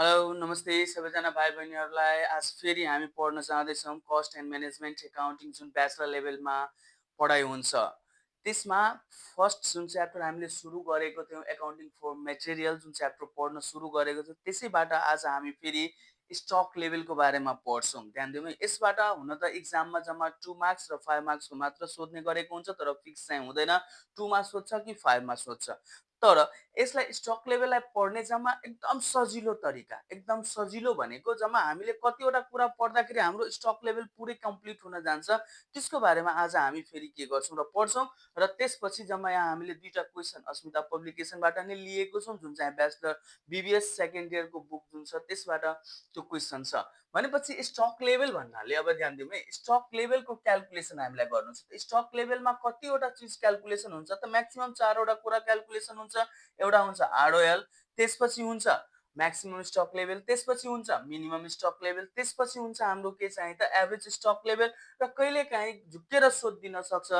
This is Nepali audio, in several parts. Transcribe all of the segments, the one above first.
हेलो नमस्ते सबैजना भाइ बहिनीहरूलाई। आज फेरि हामी पढ्न जाँदैछौँ कस्ट एन्ड म्यानेजमेन्ट एकाउन्टिङ, जुन ब्याचलर लेभलमा पढाइ हुन्छ। त्यसमा फर्स्ट जुन च्याप्टर हामीले सुरु गरेको थियौँ, एकाउन्टिङ फर मेटेरियल, जुन च्याप्टर पढ्न सुरु गरेको थियौँ, त्यसैबाट आज हामी फेरि स्टक लेभलको बारेमा पढ्छौँ। ध्यान दिउँ है, यसबाट हुन त इक्जाममा जम्मा 2 मार्क्स र 5 मार्क्सको मात्र सोध्ने गरेको हुन्छ, तर फिक्स चाहिँ हुँदैन 2 मा सोध्छ कि 5 मा सोध्छ। तर यसलाई स्टक लेभललाई पढ्ने जम्मा एकदम सजिलो तरिका, एकदम सजिलो भनेको जम्मा हामीले कतिवटा कुरा पढ्दाखेरि हाम्रो स्टक लेभल पुरै कम्प्लिट हुन जान्छ। त्यसको बारेमा आज हामी फेरि के गर्छौँ र पढ्छौँ। र त्यसपछि जम्मा यहाँ हामीले दुईटा क्वेसन अस्मिता पब्लिकेसनबाट नै लिएको छौँ, जुन चाहिँ ब्याचलर बिबिएस सेकेन्ड इयरको बुक जुन छ त्यसबाट त्यो क्वेसन छ। भनेपछि स्टक लेभल भन्नाले अब ध्यान दिउँ है, स्टक लेभलको क्यालकुलेसन हामीलाई गर्नु छ। स्टक लेभलमा कतिवटा चिज क्यालकुलेसन हुन्छ त? म्याक्सिमम 4वटा कुरा क्यालकुलेसन हुन्छ। एउटा हुन्छ आरओएल, त्यसपछि हुन्छ म्याक्सिमम स्टक लेभल, त्यसपछि हुन्छ मिनिमम स्टक लेभल, त्यसपछि हुन्छ हाम्रो के चाहिँ त एभरेज स्टक लेभल, र कहिलेकाहीँ झुक्केर सोधिदिन सक्छ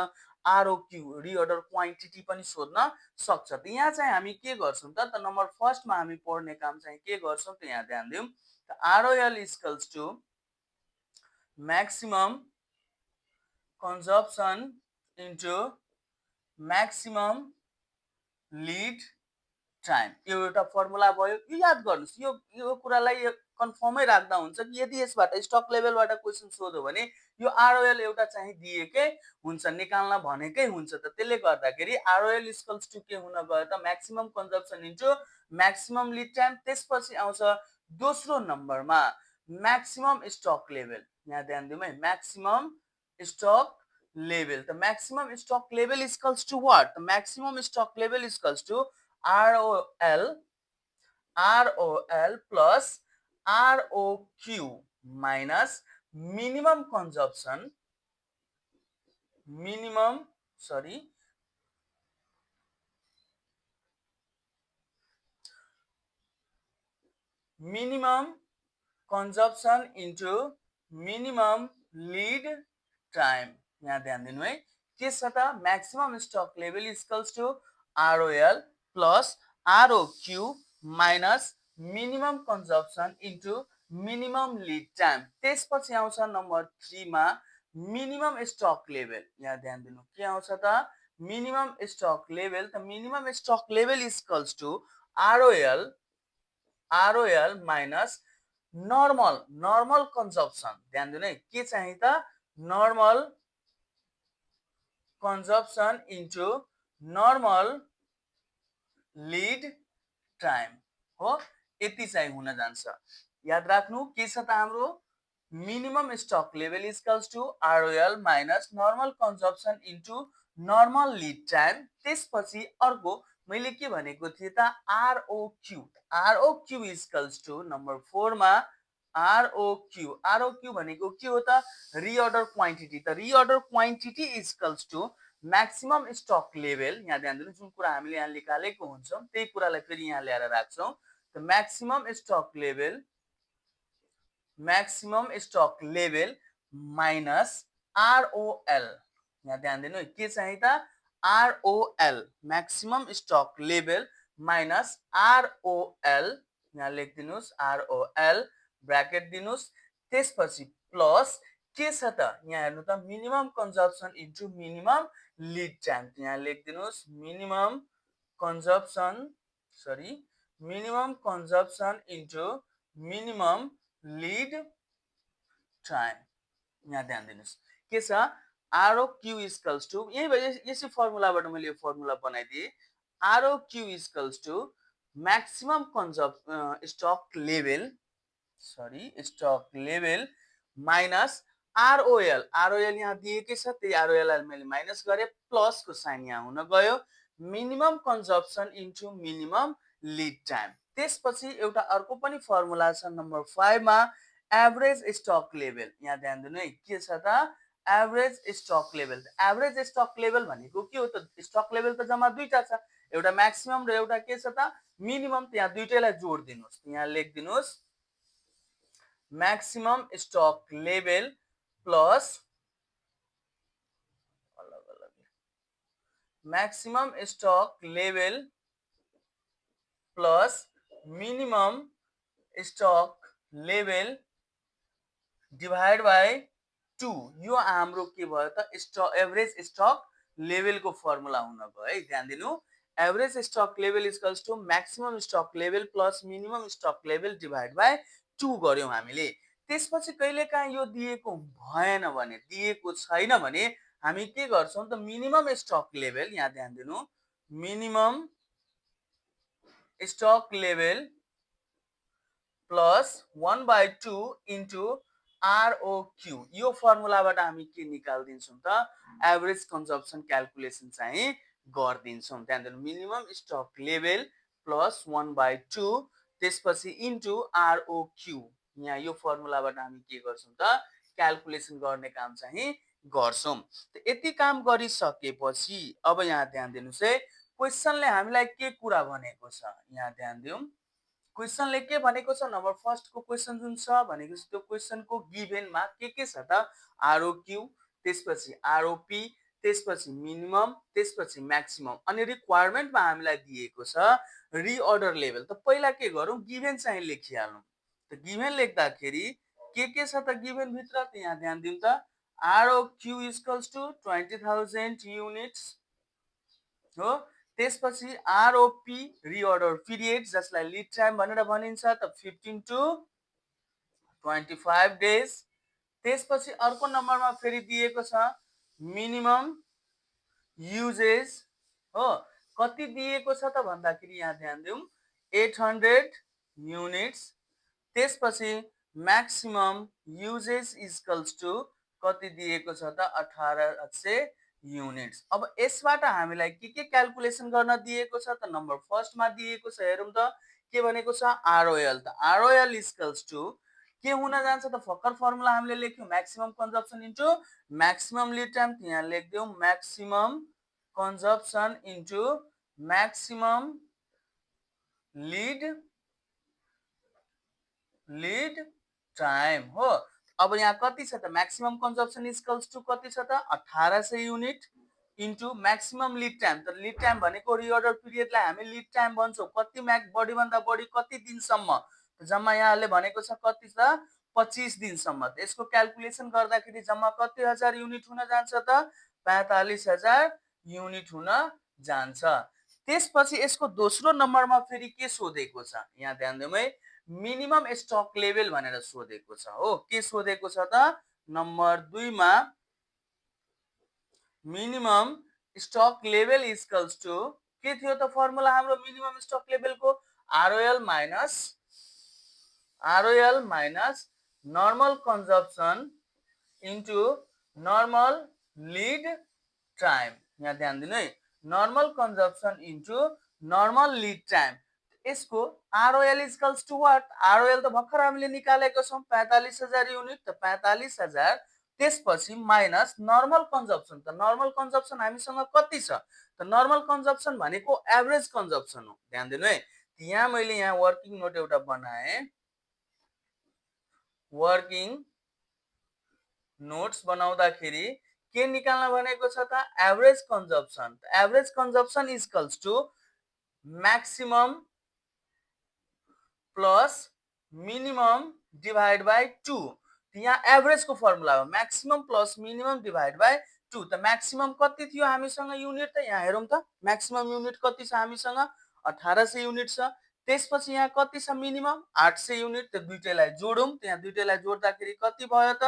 आरओक्यू, रिअर्डर क्वान्टिटी पनि सोध्न सक्छ। त यहाँ चाहिँ हामी के गर्छौँ त नम्बर फर्स्टमा हामी पढ्ने काम चाहिँ के गर्छौँ त यहाँ ध्यान दिउँ। ROL equals to maximum consumption into maximum lead time. यो एउटा फर्मुला भयो, यो याद गर्नुहोस्। यो कुरालाई कन्फर्मै राख्दा हुन्छ कि यदि यसबाट स्टक लेभलबाट क्वेसन सोध्यो भने यो आरओएल एउटा चाहिँ दिएकै हुन्छ, निकाल्न भनेकै हुन्छ। त त्यसले गर्दाखेरि आरओएल इक्वल्स टु के हुन गयो त maximum consumption into maximum lead time. त्यसपछि आउँछ दोस्रो नम्बरमा म्याक्सिमम स्टक लेभल। यहाँ ध्यान दिउँ है, म्याक्सिमम स्टक लेभल। त maximum stock level equals to what? त maximum stock level equals to ROL plus ROQ minus minimum consumption, minimum consumption into minimum lead time। यहाँ ध्यान दिनु है, के छ त? Maximum stock level equals to ROL plus ROQ minus minimum consumption into minimum lead time. त्यसपछि आउँछ नम्बर 3 मा मिनिमम स्टक लेभल। यहाँ ध्यान दिनु, के आउँछ त? Minimum stock level. त minimum stock level equals to ROL minus normal consumption. ध्यान दिनु है, के चाहिँ त? Normal consumption into normal lead time हो। यति चाहिँ हुन जान्छ। याद राख्नु के छ त हाम्रो? Minimum stock level equals to R O L minus normal consumption into normal lead time. त्यसपछि अर्को मैले के भनेको थिएँ त? R O Q. R O Q equals to number 4 मा आरओक्यू भनेको के हो त? Reorder quantity. त reorder quantity equals to maximum stock level. यहाँ ध्यान दिनु, जुन कुरा हामीले यहाँ निकालेको हुन्छौँ त्यही कुरालाई फेरि यहाँ ल्याएर राख्छौँ। त maximum stock level minus ROL. यहाँ ध्यान दिनु, के चाहिँ त? ROL, maximum stock level minus ROL. यहाँ लेखिदिनुहोस् आरओएल, ब्राकेट दिनुहोस्। त्यसपछि प्लस के छ त? यहाँ हेर्नु त, minimum consumption into minimum lead time. यहाँ लेखिदिनुहोस् minimum consumption into minimum lead time. यहाँ ध्यान दिनुहोस् के छ? आरओक्यू इक्वल्स टु, यसै फर्मुलाबाट मैले यो फर्मुला बनाइदिएँ। R O Q equals to maximum stock level minus R O L. R O L यहाँ दिएकै छ, त्यही आरओएल मैले माइनस गरेँ, प्लसको साइन यहाँ हुन गयो। Minimum consumption into minimum lead time. त्यसपछि एउटा अर्को पनि फर्मुला छ नम्बर 5 मा, एभरेज स्टक लेभल। यहाँ ध्यान दिनु है, के छ त? Average stock level. Average stock level भनेको के हो त? स्टक लेभल त जम्मा दुईटा छ, एउटा म्याक्सिमम र एउटा के छ त? मिनिमम। यहाँ दुईटैलाई जोड दिनुहोस्। यहाँ लेखिदिनुहोस् maximum stock level plus maximum stock level plus minimum stock level divide by 2, यो हाम्रो के भयो त एभरेज स्टक लेभलको फर्मुला हुन गयो है। ध्यान दिनु, average stock level equals to maximum stock level plus minimum stock level divide by 2 गर्यौं हामीले। त्यसपछि कहिलेकाहीँ यो दिएको भएन भने, दिएको छैन भने हामी के गर्छौं त मिनिमम स्टक लेभल, यहाँ ध्यान दिनु, minimum stock level plus 1/2 into ROQ, यो फर्मुलाबाट हामी के निकाल्दिन्छौं त एभरेज कन्जम्पसन क्याल्कुलेसन चाहिँ गर्दिन्छौं। ध्यान दिनु, मिनिमम स्टक लेभल प्लस 1/2 त्यसपछि इन्टु ROQ, यहाँ यो फर्मुलाबाट हामी के गर्छौं त क्याल्कुलेसन गर्ने काम चाहिँ गर्छौं। यति काम गरिसकेपछि अब यहाँ ध्यान दिनुस् है, क्वेशनले हामीलाई के कुरा भनेको छ, यहाँ ध्यान दिउँ। क्वेशनले के भनेको छ, नम्बर फर्स्टको क्वेशन जुन छ भनेको छ त्यो क्वेशनको गिभेनमा के छ त ROQ, त्यसपछि ROP, त्यसपछि मिनिमम, त्यसपछि म्याक्सिमम, अनि रिक्वायरमेन्टमा हामीलाई दिएको छ रिअर्डर लेभल। त पहिला के गरौँ, गिभेन चाहिँ लेखिहालौँ। त गिभेन लेख्दाखेरि के छ त गिभेन भित्र, त यहाँ ध्यान दिउँ त ROQ इक्वल्स टु 20,000 युनिट्स हो। त्यसपछि ROP रिअर्डर पिरियड, जसलाई लिड टाइम भनेर भनिन्छ, त 15 to 25 डेज। त्यसपछि अर्को नम्बरमा फेरि दिएको छ मिनिमम युजेज हो, कति दिएको छ त भन्दाखेरि यहाँ ध्यान दिउँ 800 युनिट्स। त्यसपछि म्याक्सिमम युजेज इक्वल्स टु कति दिएको छ त 1800 युनिट्स। अब यसबाट हामीलाई के क्याल्कुलेसन गर्न दिएको छ त नम्बर फर्स्टमा दिएको छ, हेरौँ त के भनेको छ ROL। त ROL इक्वल्स टु के हुन जान्छ त भर्खर फर्मुला हामीले लेख्यौं maximum consumption into maximum lead time, यहाँ लेख्दियौं maximum consumption into maximum lead time हो। अब यहाँ कति छ त म्याक्सिमम कन्जम्पसन इक्वल्स टु कति छ त 1800 unit into maximum lead time. त लिड टाइम भनेको रिअर्डर पिरियडलाई हामी लिड टाइम भन्छौं, कति बढी भन्दा बढी कति दिनसम्म, जम्मा यहाँले भनेको छ कति छ 25 दिनसम्म। त यसको क्याल्कुलेसन गर्दाखेरि जम्मा कति हजार युनिट हुन जान्छ त 45,000 युनिट हुन जान्छ। त्यसपछि यसको दोस्रो नम्बरमा फेरि के सोधेको छ, यहाँ ध्यान दिउँ है, मिनिमम स्टक लेभल भनेर सोधेको छ हो। के सोधेको छ त नम्बर 2 मा minimum stock level equals to के थियो त फर्मुला हाम्रो मिनिमम स्टक लेभलको ROL minus normal consumption into normal lead time. यहाँ ध्यान दिनु है, normal consumption into normal lead time. यसको ROL equals to what, ROL त भर्खर हामीले निकालेको छौं 45,000 युनिट, त 45,000 त्यसपछि माइनस नर्मल कन्जम्पसन। त नर्मल कन्जम्पसन हामीसँग कति छ त नर्मल कन्जम्पसन भनेको एभरेज कन्जम्पसन हो। ध्यान दिनु है, यहाँ मैले यहाँ वर्किङ नोट एउटा बनाए, वर्किङ नोट्स बनाउँदाखेरि के निकाल्न भनेको छ त average consumption. Average consumption equals to maximum plus minimum divide by 2। यहाँ एभरेज को फर्मुला हो maximum plus minimum divide by 2। त म्याक्सिमम कति थियो हामीसँग युनिट, त यहाँ हेरौँ त म्याक्सिमम युनिट कति छ हामीसँग 1800 युनिट छ। त्यसपछि यहाँ कति छ मिनिमम 800 युनिट। त दुईटैलाई जोडौं, त्यहाँ दुईटैलाई जोड्दाखेरि कति भयो त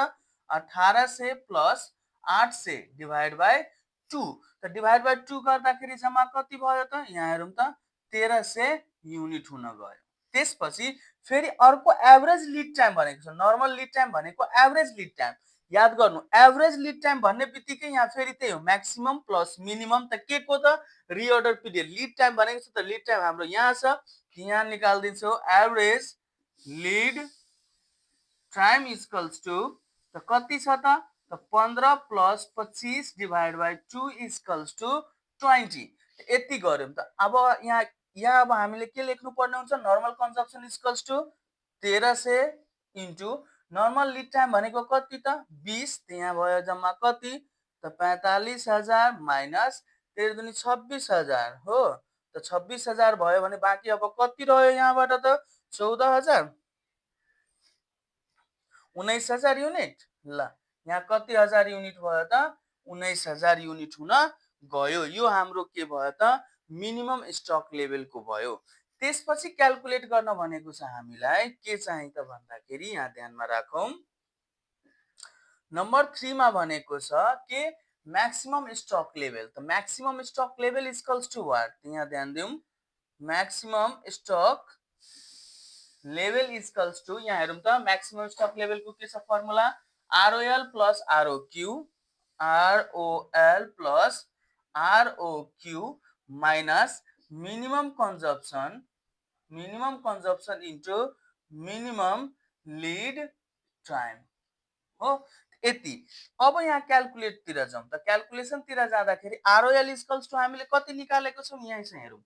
1800 प्लस 800 डिभाइड बाई 2। त डिभाइड बाई 2 गर्दाखेरि जम्मा कति भयो त यहाँ हेरौँ त 1300 युनिट हुन गयो। त्यसपछि फेरि अर्को एभरेज लिड टाइम भनेको छ, नर्मल लिड टाइम भनेको एभरेज लिड टाइम। याद गर्नु, एभरेज लिड टाइम भन्ने बित्तिकै यहाँ फेरि त्यही हो म्याक्सिमम प्लस मिनिमम। त के को त रिअर्डर पिरियड, लिड टाइम भनेको छ त लिड टाइम हाम्रो यहाँ छ, यहाँ निकाल्दिन्छौ average lead time equals to त कति छ त 15 plus 25 divide by 2 equals to 20। यति गर्यौं। त अब यहाँ अब हामीले के लेख्नु पर्ने हुन्छ, normal consumption equals to 1300 into normal lead time भनेको कति त 20। यहाँ भयो जम्मा कति त 45,000 माइनस 13 दुनी 26,000 हो। त 26,000 भयो भने बाँकी अब कति रह्यो यहाँबाट त 14,000। 19,000 युनिट। ल यहाँ कति हजार युनिट भयो त 19,000 युनिट हुन गयो। यो हाम्रो के भयो त मिनिमम स्टक लेभलको भयो। त्यसपछि क्याल्कुलेट गर्न भनेको छ हामीलाई के चाहिँ त भन्दाखेरि यहाँ ध्यानमा राखौं नम्बर 3 मा भनेको छ के मैक्सिमम स्टक लेभल। त maximum stock level equals to what यहाँ ध्यान दिउँ maximum stock level equals to यहाँ हेरौँ त मैक्सिमम स्टक लेभलको के छ formula ROL plus ROQ ROL plus ROQ minus minimum consumption into minimum lead time हो यति। अब यहाँ क्याल्कुलेट तिर जाउँ त क्याल्कुलेसन तिर जाँदाखेरि ROL इक्वल्स टु हामीले कति निकालेको छौं यहाँ चाहिँ हेरौँ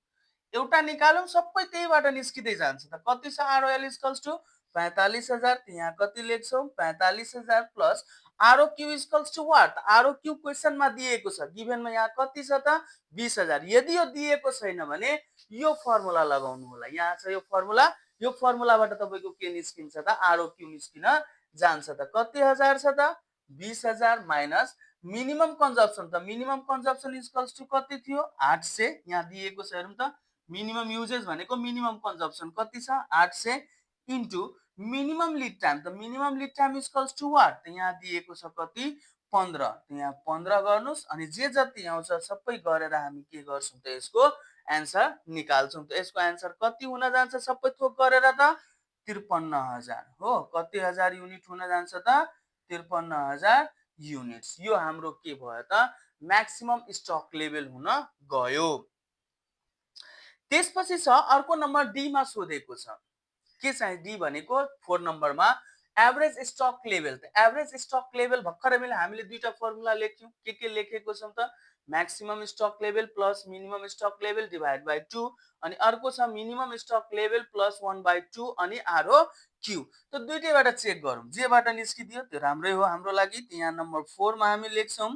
एउटा निकालौं सबै त्यहीबाट निस्किदै जान्छ त कति छ ROL इक्वल्स टु 45,000 यहाँ कति लेख्छौं 45,000 plus ROQ equals to what ROQ क्वेशनमा दिएको छ गिभनमा यहाँ कति छ त 20,000 यदि यो दिएको छैन भने यो फर्मुला लगाउनु होला यहाँ छ यो फर्मुलाबाट तपाईको के निस्किन्छ त ROQ निस्किन जान्छ त कति हजार छ त 20,000 माइनस मिनिमम कन्जम्पसन त मिनिमम कन्जम्पसन इक्वल्स टु कति थियो 800 यहाँ दिएको छ हेरौँ त मिनिमम युजेज भनेको मिनिमम कन्जम्पसन कति छ 800 इन्टु मिनिमम लीड टाइम त minimum lead time equals to what यहाँ दिएको छ कति 15 यहाँ 15 गर्नुस् अनि जे जति आउँछ सबै गरेर हामी के गर्छौं त यसको आन्सर निकाल्छौं त यसको आन्सर कति हुन जान्छ सबै थोक गरेर त 53,000 हो कति हजार युनिट हुन जान्छ त 53,000 युनिट्स। यो हाम्रो के भयो त म्याक्सिमम स्टक लेभल हुन गयो। त्यसपछि छ अर्को नम्बर डी मा सोधेको छ के चाहिँ डी भनेको 4 नम्बरमा एभरेज स्टक लेभल। त एभरेज स्टक लेभल भर्खरै हामीले दुईटा फर्मुला लेख्यौं के लेखेको छौं त maximum stock level plus minimum stock level divide by 2 अनि अर्को छ मिनिमम स्टक लेभल प्लस 1/2 अनि ROQ। त दुईटैबाट चेक गरौँ जेबाट निस्किदियो त्यो राम्रै हो हाम्रो लागि। यहाँ नम्बर 4 मा हामी लेख्छौं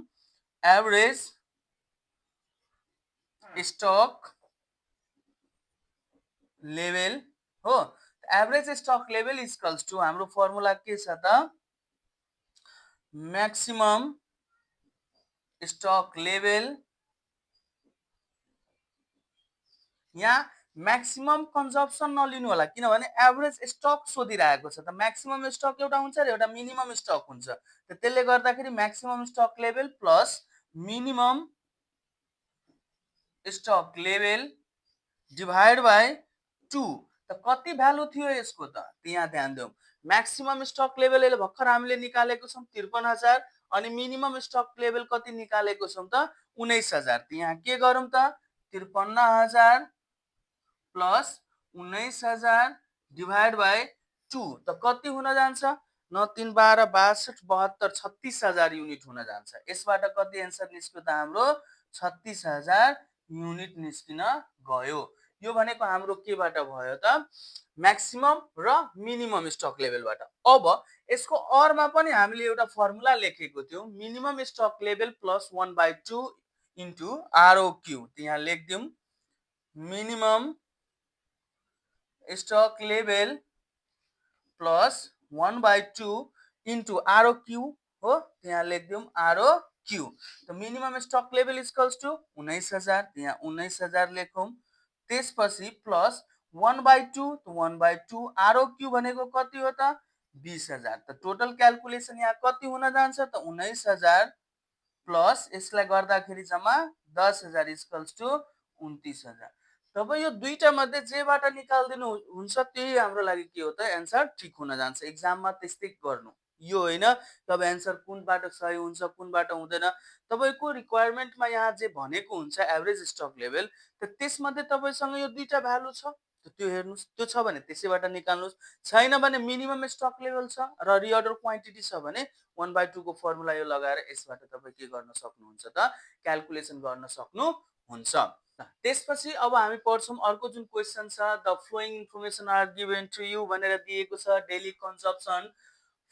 एभरेज स्टक लेभल हो average stock level equals to हाम्रो फर्मुला के छ त मैक्सिमम स्टक लेभल यहाँ मैक्सिमम कन्जम्पसन नलिनु होला किनभने एभरेज स्टक सोधिरहेको छ त मैक्सिमम स्टक एउटा हुन्छ र एउटा मिनिमम स्टक हुन्छ त त्यसले गर्दाखेरि maximum stock level plus minimum stock level divide by 2 त कति भ्यालु थियो यसको त यहाँ ध्यान देऊ मैक्सिमम स्टक लेभल अहिले भर्खर हामीले निकालेको छौं 53,000 अनि मिनिमम स्टक लेभल कति निकालेको छौं त 19,000 यहाँ के गरौँ त 53,000 प्लस 19,000 डिवाइड बाइ 2 त कति हुन जान्छ 9 3 12 62 72 36,000 युनिट हुन जान्छ। यसबाट कति आन्सर निस्क्यो त हाम्रो 36,000 युनिट निस्किन गयो। यो भनेको हाम्रो केबाट भयो त मैक्सिमम र मिनिमम स्टक लेभलबाट। अब यसको अरमा पनि हामीले एउटा फर्मुला लेखेको थियौं minimum stock level plus 1/2 into ROQ। यहाँ लेख्दियौं minimum stock level plus 1/2 into ROQ हो यहाँ लेख्दियौं ROQ। त minimum stock level equals to 19,000 यहाँ 19,000 लेखौं त्यसपछि प्लस 1/2 त 1/2 ROQ भनेको कति हो त 20,000 त टोटल क्याल्कुलेसन यहाँ कति हुन जान्छ त 19,000 प्लस यसलाई गर्दाखेरि जम्मा 10,000 इक्वल्स टु 29,000। तब यो दुईटा मध्ये जेबाट निकाल्दिनु हुन्छ त्यही हाम्रो लागि के हो त आन्सर ठीक हुन जान्छ। एक्जाममा त्यस्तै गर्नु यो हैन तब आन्सर कुनबाट सही हुन्छ कुनबाट हुँदैन तपाईको रिक्वायरमेन्टमा यहाँ जे भनेको हुन्छ एभरेज स्टक लेभल त त्यसमध्ये तपाईसँग यो दुईटा भ्यालु छ त्यो हेर्नुस् त्यो छ भने त्यसैबाट निकाल्नुस् छैन भने मिनिमम स्टक लेभल छ र रिअर्डर क्वान्टिटी छ भने 1/2 को फर्मुला यो लगाएर यसबाट तपाई के गर्न सक्नुहुन्छ त क्याल्कुलेसन गर्न सक्नुहुन्छ। त्यसपछि अब हामी पढ्छौं अर्को जुन क्वेशन छ the following information are given to you भनेर दिएको छ daily consumption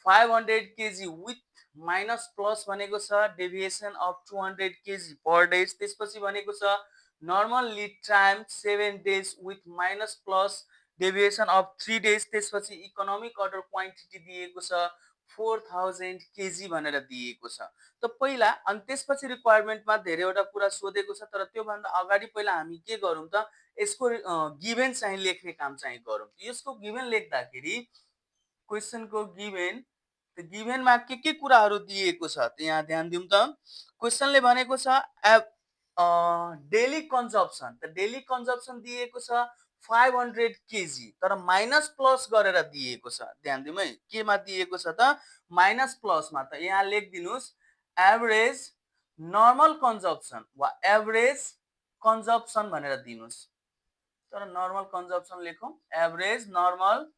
500 kg with minus plus भनेको छ डेभिएसन अफ 200 kg पर डेज। त्यसपछि भनेको छ normal lead time 7 days with minus plus deviation of 3 days, त्यसपछि इकोनोमिक अर्डर क्वान्टिटी दिएको छ 4000 केजी भनेर दिएको छ। त पहिला अनि त्यसपछि रिक्वायरमेन्टमा धेरैवटा कुरा सोधेको छ, तर त्योभन्दा अगाडि पहिला हामी के गरौँ त, यसको गिभेन चाहिँ लेख्ने काम चाहिँ गरौँ। यसको गिभेन लेख्दाखेरि क्वेसनको गिभेन, त गिभेनमा के कुराहरू दिएको छ त यहाँ ध्यान दिउँ त। क्वेसनले भनेको छ डेली कन्जम्पसन, त डेली कन्जम्पसन दिएको छ 500 केजी, तर माइनस प्लस गरेर दिएको छ। ध्यान दिउँ है, केमा दिएको छ त, माइनस प्लसमा। त यहाँ लेखिदिनुहोस् एभरेज नर्मल कन्जम्पसन वा एभरेज कन्जम्पसन भनेर दिनुहोस्। तर नर्मल कन्जम्पसन लेखौँ, average normal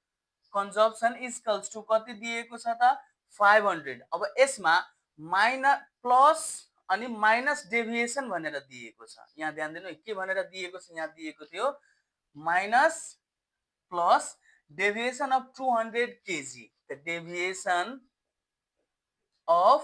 consumption equals to कति दिएको छ त 500। अब यसमा माइनस प्लस अनि माइनस डेभिएसन भनेर दिएको छ। यहाँ ध्यान दिनु के भनेर दिएको छ, यहाँ दिएको थियो minus plus deviation of 200 KG. The deviation of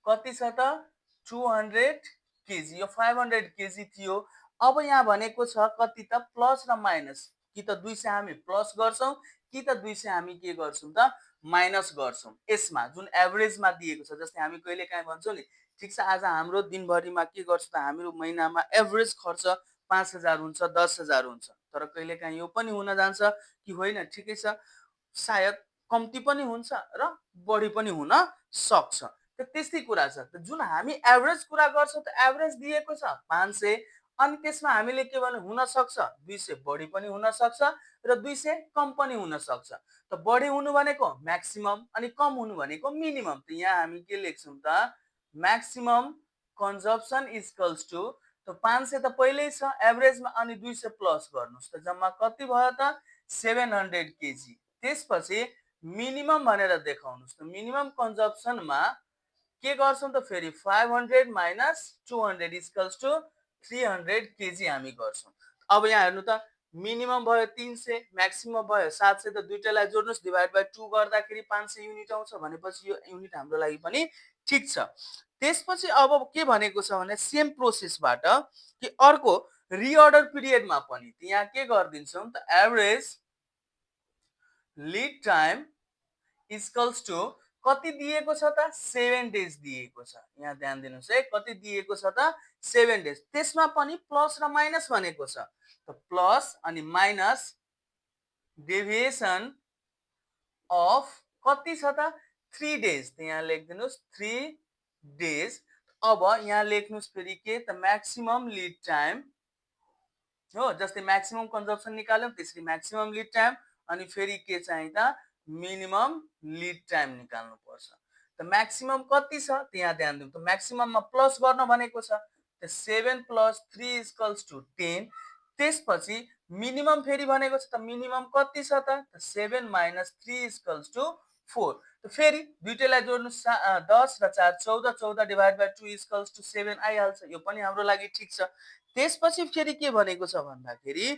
कति छ त 200 केजी, यो 500 केजी थियो। अब यहाँ भनेको छ कति त प्लस र माइनस, कि त 2 से हामी प्लस गर्छौं कि त 2 से हामी के गर्छौं त माइनस गर्छौं। यसमा जुन एभरेजमा दिएको छ, जस्तै हामी कहिलेकाहीँ भन्छौं नि, ठिक छ आज हाम्रो दिनभरिमा के गर्छ त हाम्रो महिनामा एभरेज खर्च 5000 हुन्छ, 10000 हुन्छ। तर कहिलेकाहीँ यो पनि हुन जान्छ कि होइन ठिकै छ, सायद कम्ती पनि हुन्छ र बढी पनि हुन सक्छ। त त्यस्तै कुरा छ। त जुन हामी एभरेज कुरा गर्छौं त एभरेज दिएको छ 500, अनि त्यसमा हामीले के भन्नु हुन सक्छ 200 बढी पनि हुन सक्छ र 200 कम पनि हुन सक्छ। त बढी हुनु भनेको म्याक्सिमम अनि कम हुनु भनेको मिनिमम। त यहाँ हामी के लेख्छौं त म्याक्सिमम कन्जम्पसन इक्वल्स टु, त 500 त पहिल्यै छ एभरेजमा, अनि 200 प्लस गर्नुस्, त जम्मा कति भयो त 700 केजी। त्यसपछि मिनिमम भनेर देखाउनुस्, त मिनिमम कन्जम्पसनमा के गर्छौं त फेरि 500 माइनस 200 इक्वल्स टु 300 केजी हामी गर्छौं। अब यहाँ हेर्नु त मिनिमम भयो 300, म्याक्सिमम भयो 700, त दुईटैलाई जोड्नुस्, डिभाइड बाइ 2 गर्दाखेरि 500 युनिट आउँछ भनेपछि यो युनिट हाम्रो लागि पनि ठीक छ। त्यसपछि अब के भनेको छ भने सेम प्रोसेसबाट कि अर्को रिअर्डर पिरियडमा पनि यहाँ के गर्दिन्छौं त average lead time equals to कति दिएको छ त 7 डेज दिएको छ। यहाँ ध्यान दिनुस् है, कति दिएको छ त 7 डेज। त्यसमा पनि प्लस र माइनस भनेको छ, त प्लस अनि माइनस डेभिएसन अफ कति छ त 3 डेज। त यहाँ लेखिदिनुस् 3 डेज। अब यहाँ लेख्नुस् फेरि के त म्याक्सिमम लीड टाइम हो, जस्तै म्याक्सिमम कन्जम्पसन निकाल्यौं त्यसरी म्याक्सिमम लीड टाइम, अनि फेरि के चाहिँ त मिनिमम लीड टाइम निकाल्नु पर्छ। त म्याक्सिमम कति छ त यहाँ ध्यान दिउँ, त म्याक्सिमममा प्लस गर्न भनेको छ, त 7 प्लस 3 इक्वल्स टु 10। त्यसपछि मिनिमम फेरि भनेको छ, त मिनिमम कति छ त 7 माइनस 3 इक्वल्स टु 4। त फेरि दुईटैलाई जोड्नु 10 र 4 14, 14 डिभाइड बाइ 2 इक्वल्स टु 7 आइहाल्छ, यो पनि हाम्रो लागि ठीक छ। त्यसपछि फेरि के भनेको छ भन्दाखेरि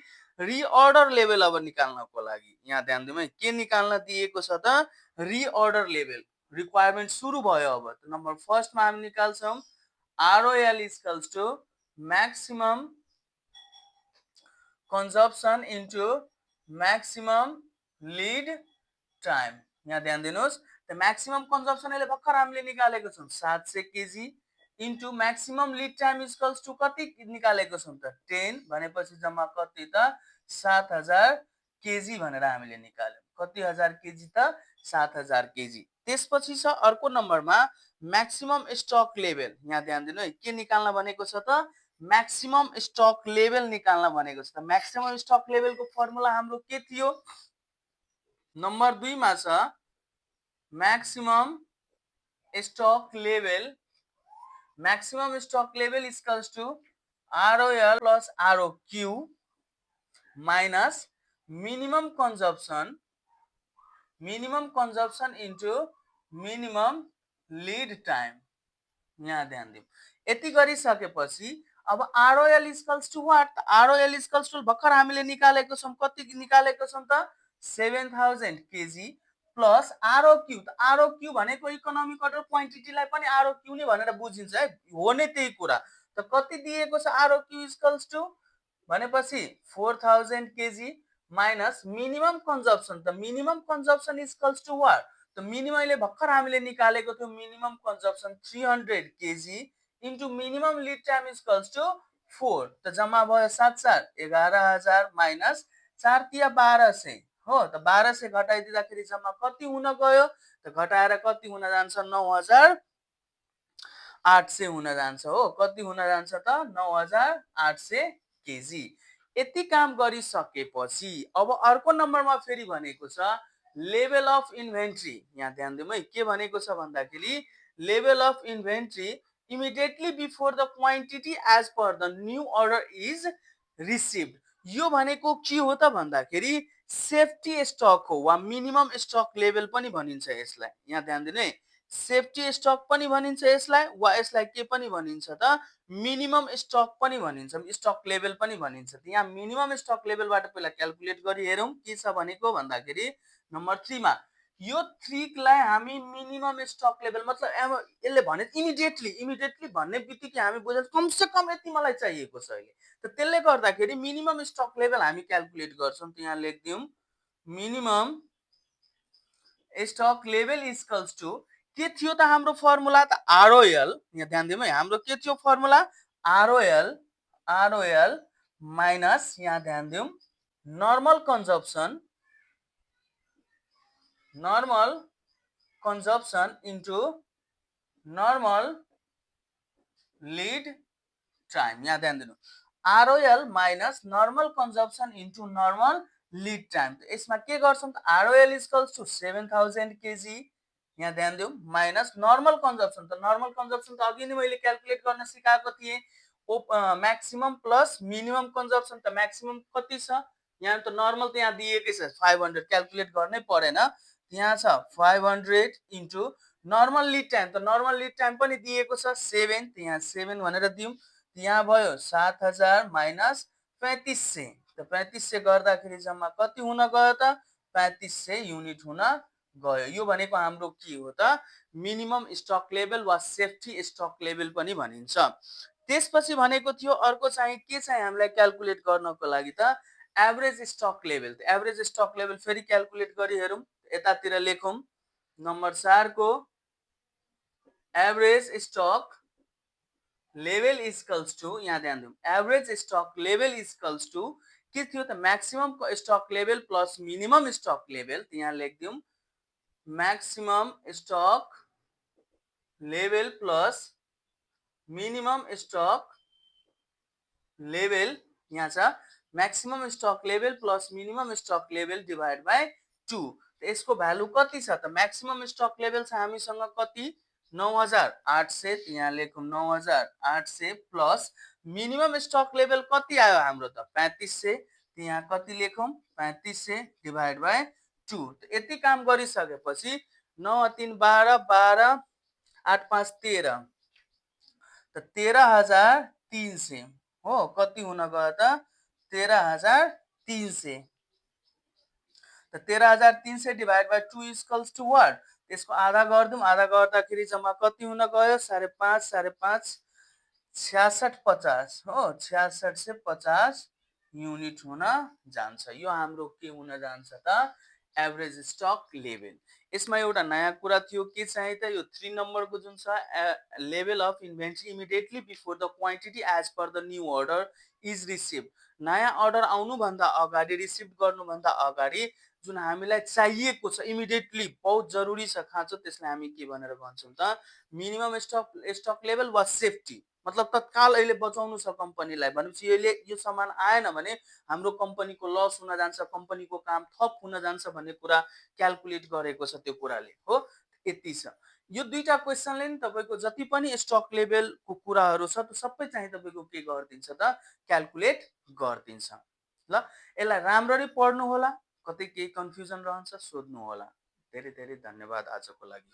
रिअर्डर लेभल अब निकाल्नको लागि यहाँ ध्यान दिउँ है, के निकाल्न दिएको छ त रिअर्डर लेभल। रिक्वायरमेन्ट सुरु भयो। अब नम्बर फर्स्टमा हामी निकाल्छौं ROL equals to maximum consumption into maximum lead time. यहाँ ध्यान दिनुहोस्, त म्याक्सिमम कन्जम्पसन अहिले भर्खर हामीले निकालेको छौं 700 KG into maximum lead time equals to कति निकालेको छौं त 10, भनेपछि जम्मा कति त 7000 केजी भनेर हामीले निकाल्यौं। कति हजार केजी त 7000 केजी। त्यसपछि छ अर्को नम्बरमा म्याक्सिमम स्टक लेभल। यहाँ ध्यान दिनु है, के निकाल्न भनेको छ त म्याक्सिमम स्टक लेभल निकाल्न भनेको छ। त म्याक्सिमम स्टक लेभलको फर्मुला हाम्रो के थियो, नम्बर 2 मा छ maximum stock level, maximum stock level is equals to ROL plus ROQ minus minimum consumption into minimum lead time। यहाँ ध्यान दिउँ, यति गरिसकेपछि अब ROL is equals to what? ROL is equals to भर्खर हामीले निकालेको छौं, कति निकालेको छौं त 7000 केजी प्लस ROQ। त ROQ भनेको इकोनोमिक अर्डर क्वान्टिटीलाई पनि ROQ नै भनेर बुझिन्छ है, हो नै त्यही कुरा। त कति दिएको छ ROQ इक्वल्स टु भनेपछि 4000 केजी माइनस मिनिमम कन्जम्पसन। त minimum consumption equals to what? त मिनिममले भर्खर हामीले निकालेको थियो minimum consumption 300 KG into minimum lead time equals to 4। त जम्मा भयो 7 7 11,000 माइनस 4 तिया 1200 हो। त 1200 घटाइदिँदाखेरि जम्मा कति हुन गयो? त घटाएर कति हुन जान्छ? 9,800 हुन जान्छ हो। कति हुन जान्छ त? 9,800 केजी। यति काम गरिसकेपछि अब अर्को नम्बरमा फेरि भनेको छ लेभल अफ इन्भेन्ट्री। यहाँ ध्यान दिउँ है, के भनेको छ भन्दाखेरि level of inventory immediately before the quantity as per the new order is received. यो भनेको के हो त भन्दाखेरि सेफ्टी स्टक हो वा मिनिमम स्टक लेभल पनि भनिन्छ यसलाई। यहाँ ध्यान दिनु है, सेफ्टी स्टक पनि भनिन्छ यसलाई वा यसलाई के पनि भनिन्छ त? मिनिमम स्टक पनि भनिन्छ, स्टक लेभल पनि भनिन्छ। त यहाँ मिनिमम स्टक लेभलबाट पहिला क्याल्कुलेट गरी हेरौँ के छ भनेको भन्दाखेरि नम्बर 3 मा यो 3 लाई हामी मिनिमम स्टक लेभल मतलब यसले भने इमिडिएटली भन्ने बित्तिकै हामी बुझ्छ कम से कम यति मलाई चाहिएको छ अहिले। त त्यसले गर्दाखेरि मिनिमम स्टक लेभल हामी क्याल्कुलेट गर्छौं। त यहाँ लेख्दियौं minimum stock level equals to के थियो त हाम्रो फर्मुला त आरओएल। यहाँ ध्यान दिउँ है, हाम्रो के थियो फर्मुला? आरओएल माइनस यहाँ ध्यान दिउँ normal consumption into normal lead time. यहाँ ध्यान दिनु ROL minus normal consumption into normal lead time. त यसमा के गर्छौं त आरओएल इक्वल्स टु 7000 केजी। यहाँ ध्यान दिउँ माइनस नर्मल कन्जम्पसन। त नर्मल कन्जम्पसन त अघि नै मैले क्याल्कुलेट गर्न सिकाएको थिएँ। Maximum plus minimum consumption. त म्याक्सिमम कति छ? यहाँ त नर्मल त यहाँ दिएकै छ 500, क्याल्कुलेट गर्नै परेन। यहाँ छ 500 इन्टु नर्मल लीड टाइम। त नर्मल लीड टाइम पनि दिएको छ 7। त यहाँ 7 भनेर दिउँ। यहाँ भयो 7000 माइनस 3500। त 3500 गर्दाखेरि जम्मा कति हुन गयो त? 3500 युनिट हुन गयो। यो भनेको हाम्रो के हो त? मिनिमम स्टक लेभल वा सेफ्टी स्टक लेभल पनि भनिन्छ। त्यसपछि भनेको थियो अर्को चाहिँ के चाहिँ हामीलाई क्याल्कुलेट गर्नको लागि त? Average stock level. त एभरेज स्टक लेभल फेरि क्याल्कुलेट गरी हेरौँ। यतातिर लेखौँ नम्बर 4 को average stock level equals to, यहाँ ध्यान दिउँ average stock level equals to के थियो त? Maximum stock level plus minimum stock level. त यहाँ लेख्दिउँ maximum stock level plus minimum stock level. यहाँ छ maximum stock level plus minimum stock level divide by 2। त यसको भ्यालु कति छ त? म्याक्सिमम स्टक लेभल छ हामीसँग कति? 9800। यहाँ लेखौँ 9800 प्लस मिनिमम स्टक लेभल कति आयो हाम्रो त? 3500। यहाँ कति लेखौँ? 3500 डिभाइड बाई 2। त यति काम गरिसकेपछि 9 3 12 12 8 5 13 त 13300 हो। कति हुन गयो त? 13300। त 13300 divide by 2 equals to what? त्यसको आधा गर्दिउँ। आधा गर्दाखेरि जम्मा कति हुन गयो? 5.5 5.5 66 50 हो। 66 से 50 युनिट हुन जान्छ। यो हाम्रो के हुन जान्छ त? Average stock level. यसमा एउटा नयाँ कुरा थियो के चाहिँ त? यो 3 नम्बरको जुन छ level of inventory immediately before the quantity as per the new order is receive. नयाँ अर्डर आउनुभन्दा अगाडि, रिसिभ गर्नुभन्दा अगाडि जुन हामीलाई चाहिएको छ इमिडिएटली बहुत जरुरी छ खाँचो, त्यसलाई हामी के भनेर भन्छौँ त? मिनिमम स्टक लेभल वा सेफ्टी। मतलब तत्काल अहिले बचाउनु छ कम्पनीलाई भनेपछि यो सामान आएन भने हाम्रो कम्पनीको लस हुन जान्छ, कम्पनीको काम ठप हुन जान्छ भन्ने कुरा क्याल्कुलेट गरेको छ त्यो कुराले हो। यति छ। यो दुईटा क्वेशनले नि तपाईको जति पनि स्टक लेभलको कुराहरू छ त्यो सबै चाहिँ तपाईको के गरिदिन्छ त? क्याल्कुलेट गरिदिन्छ। ल यसलाई राम्ररी पढ्नु होला, कतै केही कन्फ्युजन रहन्छ सोध्नु होला। धेरै धेरै धन्यवाद आजको लागि।